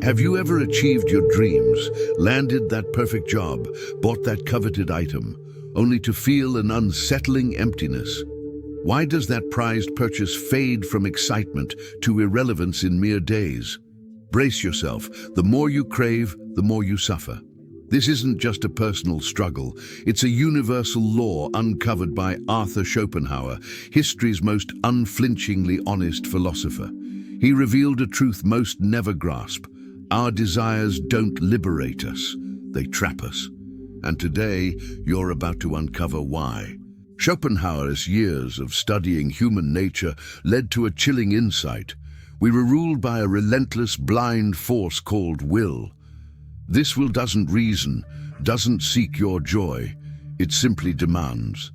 Have you ever achieved your dreams, landed that perfect job, bought that coveted item, only to feel an unsettling emptiness? Why does that prized purchase fade from excitement to irrelevance in mere days? Brace yourself. The more you crave, the more you suffer. This isn't just a personal struggle. It's a universal law uncovered by Arthur Schopenhauer, history's most unflinchingly honest philosopher. He revealed a truth most never grasp. Our desires don't liberate us, they trap us. And today, you're about to uncover why. Schopenhauer's years of studying human nature led to a chilling insight. We were ruled by a relentless, blind force called will. This will doesn't reason, doesn't seek your joy. It simply demands.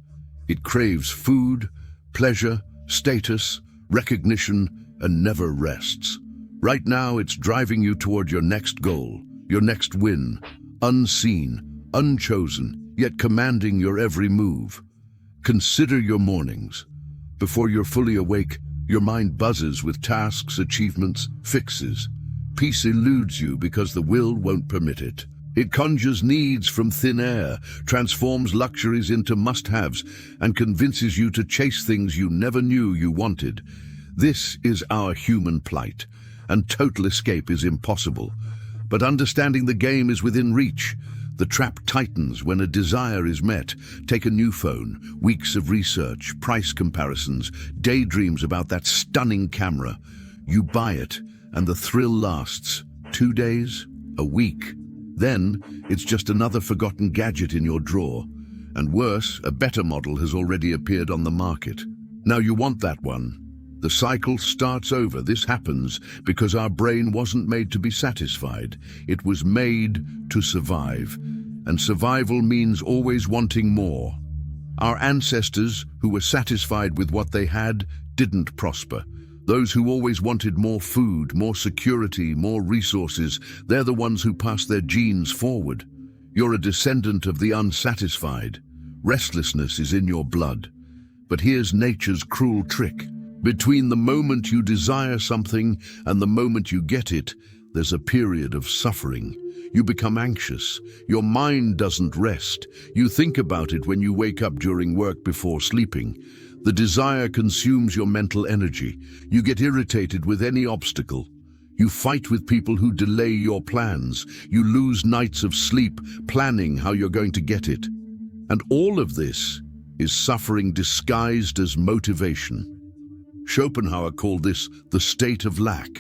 It craves food, pleasure, status, recognition, and never rests. Right now, it's driving you toward your next goal, your next win, unseen, unchosen, yet commanding your every move. Consider your mornings. Before you're fully awake, your mind buzzes with tasks, achievements, fixes. Peace eludes you because the will won't permit it. It conjures needs from thin air, transforms luxuries into must-haves, and convinces you to chase things you never knew you wanted. This is our human plight, and total escape is impossible. But understanding the game is within reach. The trap tightens when a desire is met. Take a new phone, weeks of research, price comparisons, daydreams about that stunning camera. You buy it, and the thrill lasts 2 days, a week. Then, it's just another forgotten gadget in your drawer. And worse, a better model has already appeared on the market. Now you want that one. The cycle starts over. This happens because our brain wasn't made to be satisfied. It was made to survive. And survival means always wanting more. Our ancestors, who were satisfied with what they had, didn't prosper. Those who always wanted more food, more security, more resources, they're the ones who pass their genes forward. You're a descendant of the unsatisfied. Restlessness is in your blood. But here's nature's cruel trick. Between the moment you desire something and the moment you get it, there's a period of suffering. You become anxious. Your mind doesn't rest. You think about it when you wake up during work before sleeping. The desire consumes your mental energy. You get irritated with any obstacle. You fight with people who delay your plans. You lose nights of sleep planning how you're going to get it. And all of this is suffering disguised as motivation. Schopenhauer called this the state of lack.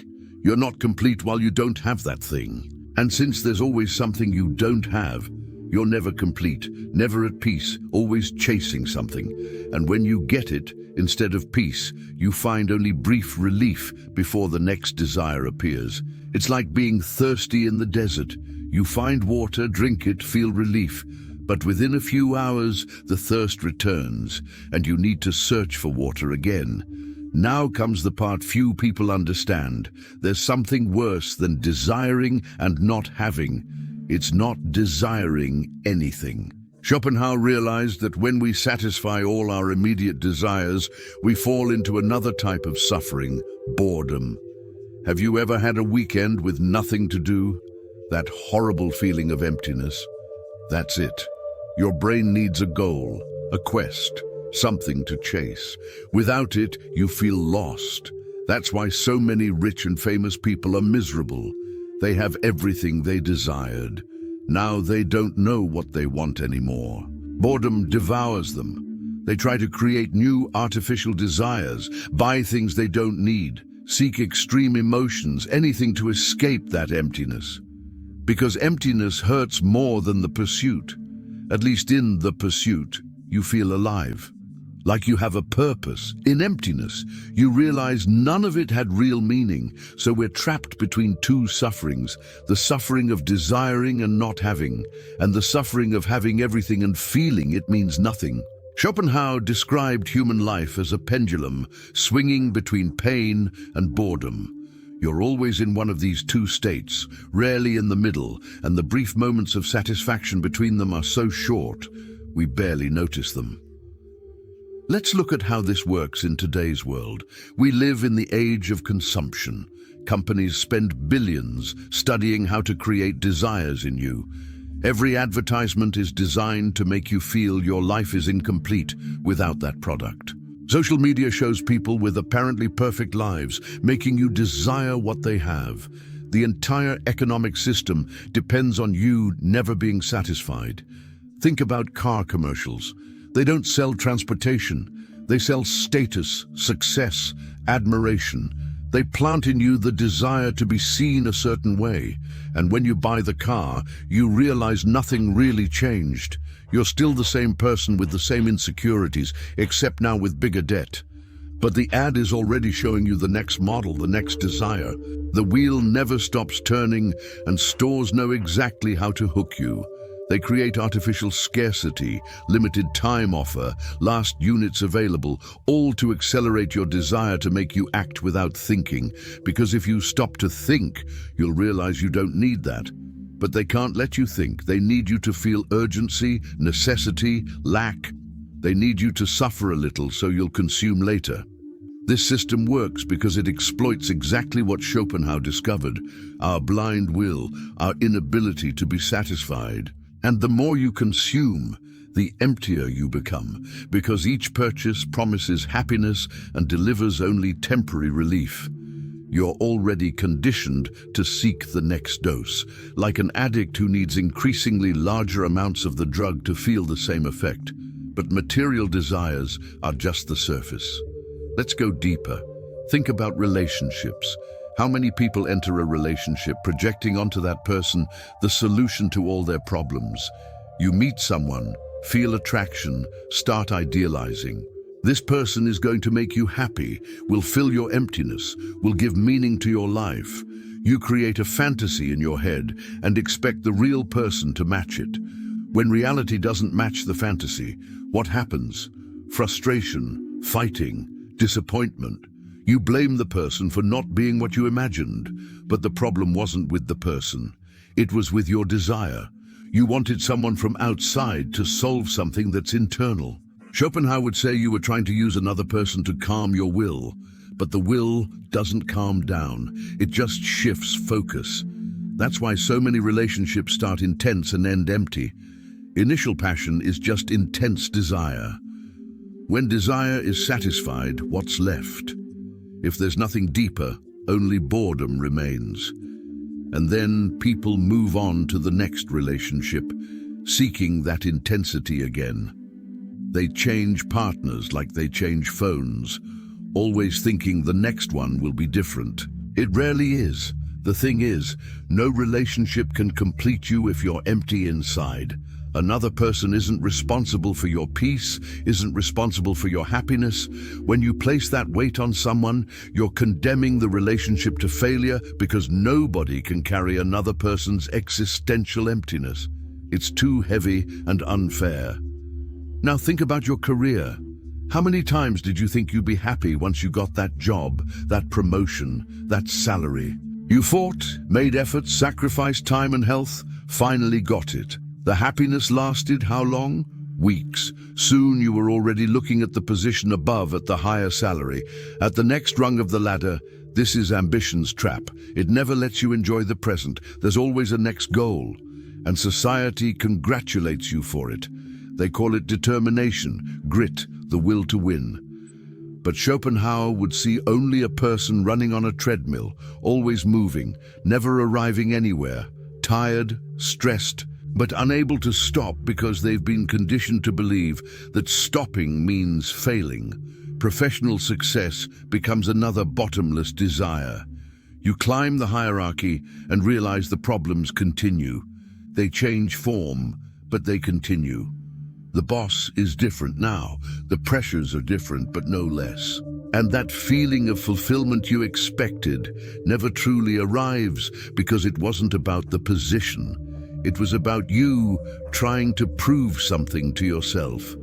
You're not complete while you don't have that thing. And since there's always something you don't have, you're never complete, never at peace, always chasing something. And when you get it, instead of peace, you find only brief relief before the next desire appears. It's like being thirsty in the desert. You find water, drink it, feel relief. But within a few hours, the thirst returns, and you need to search for water again. Now comes the part few people understand. There's something worse than desiring and not having. It's not desiring anything. Schopenhauer realized that when we satisfy all our immediate desires, we fall into another type of suffering, boredom. Have you ever had a weekend with nothing to do? That horrible feeling of emptiness? That's it. Your brain needs a goal, a quest, something to chase. Without it, you feel lost. That's why so many rich and famous people are miserable. They have everything they desired. Now they don't know what they want anymore. Boredom devours them. They try to create new artificial desires, buy things they don't need, seek extreme emotions, anything to escape that emptiness. Because emptiness hurts more than the pursuit. At least in the pursuit, you feel alive. Like you have a purpose. In emptiness, you realize none of it had real meaning, so we're trapped between two sufferings, the suffering of desiring and not having, and the suffering of having everything and feeling it means nothing. Schopenhauer described human life as a pendulum, swinging between pain and boredom. You're always in one of these two states, rarely in the middle, and the brief moments of satisfaction between them are so short, we barely notice them. Let's look at how this works in today's world. We live in the age of consumption. Companies spend billions studying how to create desires in you. Every advertisement is designed to make you feel your life is incomplete without that product. Social media shows people with apparently perfect lives, making you desire what they have. The entire economic system depends on you never being satisfied. Think about car commercials. They don't sell transportation. They sell status, success, admiration. They plant in you the desire to be seen a certain way. And when you buy the car, you realize nothing really changed. You're still the same person with the same insecurities, except now with bigger debt. But the ad is already showing you the next model, the next desire. The wheel never stops turning, and stores know exactly how to hook you. They create artificial scarcity, limited time offer, last units available, all to accelerate your desire to make you act without thinking. Because if you stop to think, you'll realize you don't need that. But they can't let you think. They need you to feel urgency, necessity, lack. They need you to suffer a little so you'll consume later. This system works because it exploits exactly what Schopenhauer discovered, our blind will, our inability to be satisfied. And the more you consume, the emptier you become, because each purchase promises happiness and delivers only temporary relief. You're already conditioned to seek the next dose, like an addict who needs increasingly larger amounts of the drug to feel the same effect. But material desires are just the surface. Let's go deeper. Think about relationships. How many people enter a relationship projecting onto that person the solution to all their problems? You meet someone, feel attraction, start idealizing. This person is going to make you happy, will fill your emptiness, will give meaning to your life. You create a fantasy in your head and expect the real person to match it. When reality doesn't match the fantasy, what happens? Frustration, fighting, disappointment. You blame the person for not being what you imagined, but the problem wasn't with the person. It was with your desire. You wanted someone from outside to solve something that's internal. Schopenhauer would say you were trying to use another person to calm your will, but the will doesn't calm down. It just shifts focus. That's why so many relationships start intense and end empty. Initial passion is just intense desire. When desire is satisfied, what's left? If there's nothing deeper, only boredom remains. And then people move on to the next relationship, seeking that intensity again. They change partners like they change phones, always thinking the next one will be different. It rarely is. The thing is, no relationship can complete you if you're empty inside. Another person isn't responsible for your peace, isn't responsible for your happiness. When you place that weight on someone, you're condemning the relationship to failure because nobody can carry another person's existential emptiness. It's too heavy and unfair. Now think about your career. How many times did you think you'd be happy once you got that job, that promotion, that salary? You fought, made efforts, sacrificed time and health, finally got it. The happiness lasted how long? Weeks. Soon you were already looking at the position above at the higher salary. At the next rung of the ladder, this is ambition's trap. It never lets you enjoy the present. There's always a next goal. And society congratulates you for it. They call it determination, grit, the will to win. But Schopenhauer would see only a person running on a treadmill, always moving, never arriving anywhere, tired, stressed, but unable to stop because they've been conditioned to believe that stopping means failing. Professional success becomes another bottomless desire. You climb the hierarchy and realize the problems continue. They change form, but they continue. The boss is different now. The pressures are different, but no less. And that feeling of fulfillment you expected never truly arrives because it wasn't about the position. It was about you trying to prove something to yourself.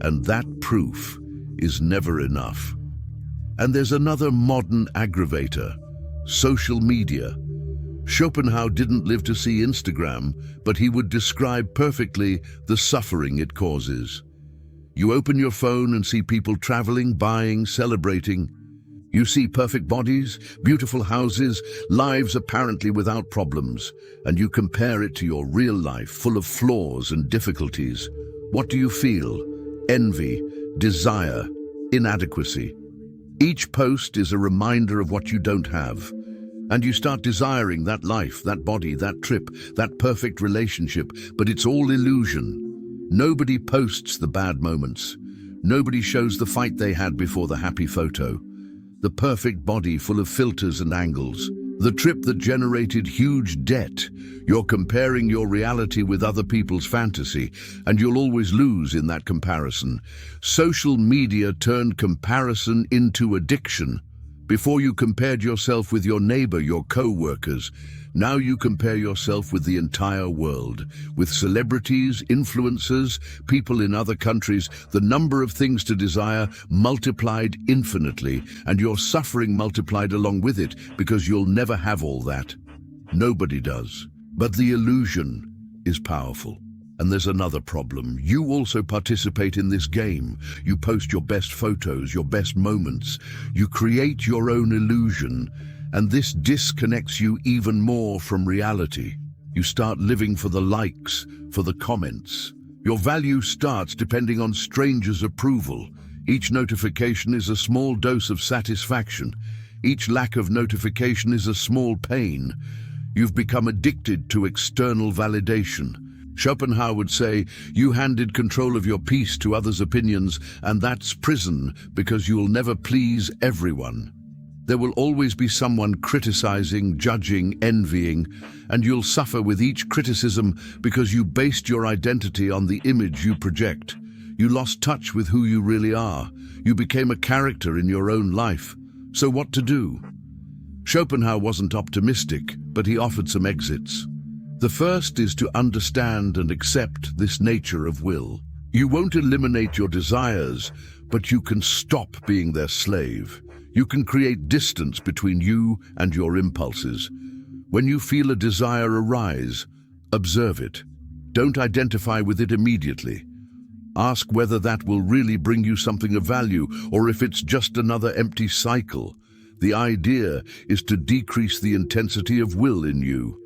And that proof is never enough. And there's another modern aggravator: social media. Schopenhauer didn't live to see Instagram, but he would describe perfectly the suffering it causes. You open your phone and see people traveling, buying, celebrating. You see perfect bodies, beautiful houses, lives apparently without problems, and you compare it to your real life full of flaws and difficulties. What do you feel? Envy, desire, inadequacy. Each post is a reminder of what you don't have. And you start desiring that life, that body, that trip, that perfect relationship, but it's all illusion. Nobody posts the bad moments. Nobody shows the fight they had before the happy photo. The perfect body full of filters and angles. The trip that generated huge debt. You're comparing your reality with other people's fantasy, and you'll always lose in that comparison. Social media turned comparison into addiction. Before you compared yourself with your neighbor, your co-workers. Now you compare yourself with the entire world, with celebrities, influencers, people in other countries. The number of things to desire multiplied infinitely, and your suffering multiplied along with it, because you'll never have all that. Nobody does. But the illusion is powerful. And there's another problem. You also participate in this game. You post your best photos, your best moments. You create your own illusion, and this disconnects you even more from reality. You start living for the likes, for the comments. Your value starts depending on strangers' approval. Each notification is a small dose of satisfaction. Each lack of notification is a small pain. You've become addicted to external validation. Schopenhauer would say, you handed control of your peace to others' opinions, and that's prison, because you'll never please everyone. There will always be someone criticizing, judging, envying, and you'll suffer with each criticism because you based your identity on the image you project. You lost touch with who you really are. You became a character in your own life. So what to do? Schopenhauer wasn't optimistic, but he offered some exits. The first is to understand and accept this nature of will. You won't eliminate your desires, but you can stop being their slave. You can create distance between you and your impulses. When you feel a desire arise, observe it. Don't identify with it immediately. Ask whether that will really bring you something of value, or if it's just another empty cycle. The idea is to decrease the intensity of will in you.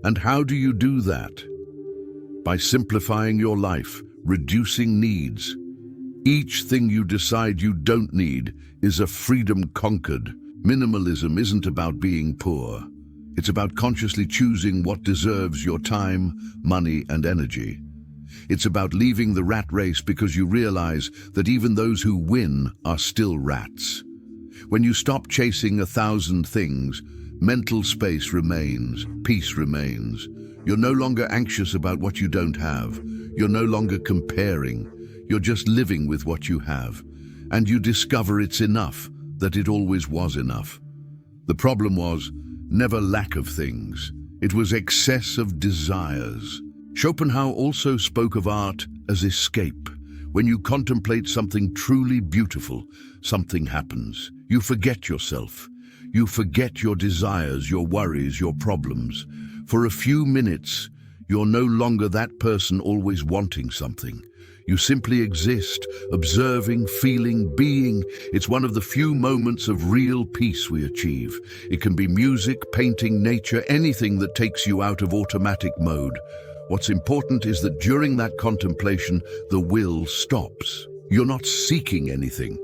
And how do you do that? By simplifying your life, reducing needs. Each thing you decide you don't need is a freedom conquered. Minimalism isn't about being poor. It's about consciously choosing what deserves your time, money, and energy. It's about leaving the rat race because you realize that even those who win are still rats. When you stop chasing 1,000 things, mental space remains, peace remains. You're no longer anxious about what you don't have. You're no longer comparing. You're just living with what you have. And you discover it's enough, that it always was enough. The problem was never lack of things. It was excess of desires. Schopenhauer also spoke of art as escape. When you contemplate something truly beautiful, something happens. You forget yourself. You forget your desires, your worries, your problems. For a few minutes, you're no longer that person always wanting something. You simply exist, observing, feeling, being. It's one of the few moments of real peace we achieve. It can be music, painting, nature, anything that takes you out of automatic mode. What's important is that during that contemplation, the will stops. You're not seeking anything.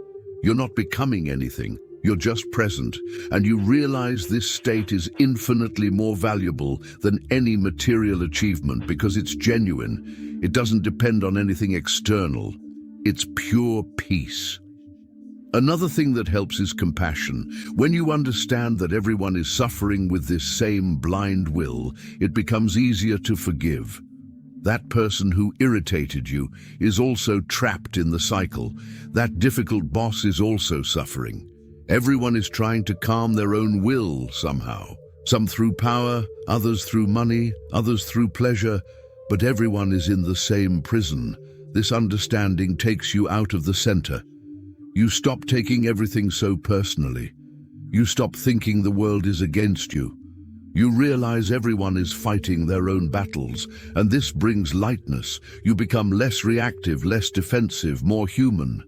You're not becoming anything. You're just present, and you realize this state is infinitely more valuable than any material achievement because it's genuine. It doesn't depend on anything external. It's pure peace. Another thing that helps is compassion. When you understand that everyone is suffering with this same blind will, it becomes easier to forgive. That person who irritated you is also trapped in the cycle. That difficult boss is also suffering. Everyone is trying to calm their own will somehow. Some through power, others through money, others through pleasure, but everyone is in the same prison. This understanding takes you out of the center. You stop taking everything so personally. You stop thinking the world is against you. You realize everyone is fighting their own battles, and this brings lightness. You become less reactive, less defensive, more human.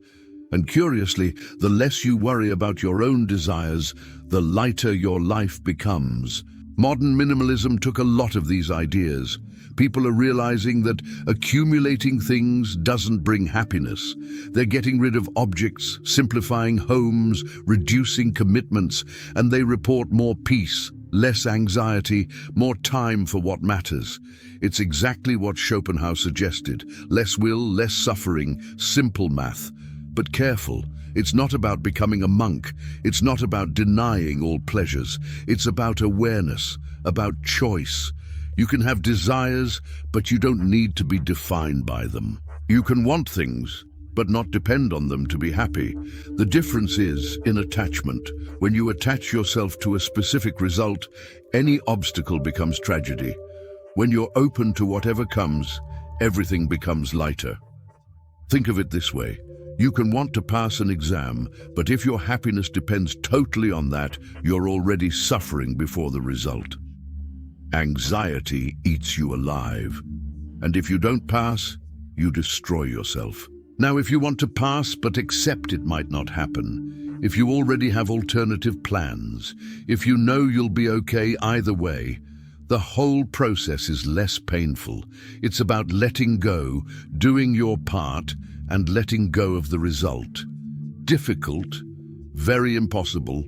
And curiously, the less you worry about your own desires, the lighter your life becomes. Modern minimalism took a lot of these ideas. People are realizing that accumulating things doesn't bring happiness. They're getting rid of objects, simplifying homes, reducing commitments, and they report more peace, less anxiety, more time for what matters. It's exactly what Schopenhauer suggested. Less will, less suffering, simple math. But careful, it's not about becoming a monk. It's not about denying all pleasures. It's about awareness, about choice. You can have desires, but you don't need to be defined by them. You can want things, but not depend on them to be happy. The difference is in attachment. When you attach yourself to a specific result, any obstacle becomes tragedy. When you're open to whatever comes, everything becomes lighter. Think of it this way. You can want to pass an exam, but if your happiness depends totally on that, you're already suffering before the result. Anxiety eats you alive. And if you don't pass, you destroy yourself. Now, if you want to pass but accept it might not happen, if you already have alternative plans, if you know you'll be okay either way, the whole process is less painful. It's about letting go, doing your part, and letting go of the result. Difficult? Very impossible?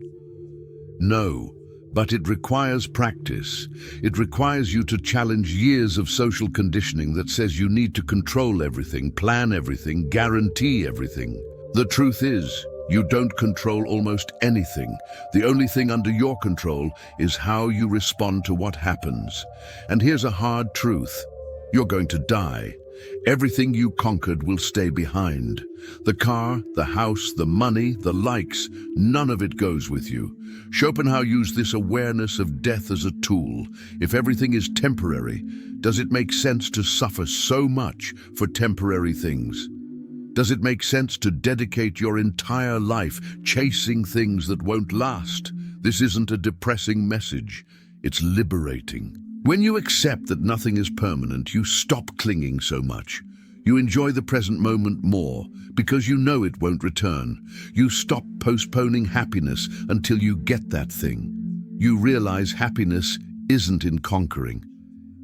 No, but it requires practice. It requires you to challenge years of social conditioning that says you need to control everything, plan everything, guarantee everything. The truth is, you don't control almost anything. The only thing under your control is how you respond to what happens. And here's a hard truth. You're going to die. Everything you conquered will stay behind. The car, the house, the money, the likes, none of it goes with you. Schopenhauer used this awareness of death as a tool. If everything is temporary, does it make sense to suffer so much for temporary things? Does it make sense to dedicate your entire life chasing things that won't last? This isn't a depressing message. It's liberating. When you accept that nothing is permanent, you stop clinging so much. You enjoy the present moment more because you know it won't return. You stop postponing happiness until you get that thing. You realize happiness isn't in conquering.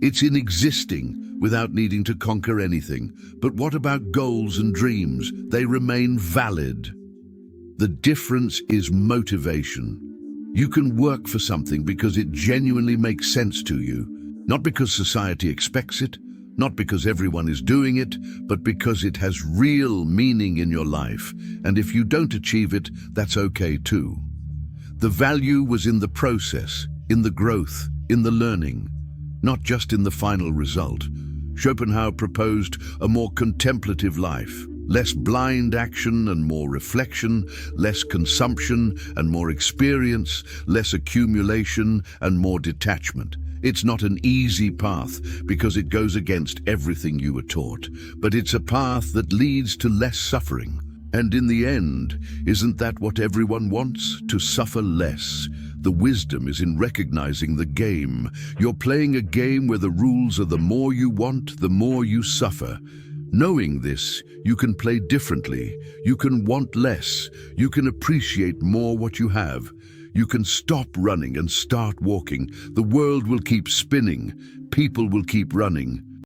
It's in existing without needing to conquer anything. But what about goals and dreams? They remain valid. The difference is motivation. You can work for something because it genuinely makes sense to you, not because society expects it, not because everyone is doing it, but because it has real meaning in your life. And if you don't achieve it, that's okay too. The value was in the process, in the growth, in the learning, not just in the final result. Schopenhauer proposed a more contemplative life, less blind action and more reflection, less consumption and more experience, less accumulation and more detachment. It's not an easy path because it goes against everything you were taught, but it's a path that leads to less suffering. And in the end, isn't that what everyone wants? To suffer less. The wisdom is in recognizing the game. You're playing a game where the rules are the more you want, the more you suffer. Knowing this, you can play differently. You can want less. You can appreciate more what you have. You can stop running and start walking. The world will keep spinning. People will keep running.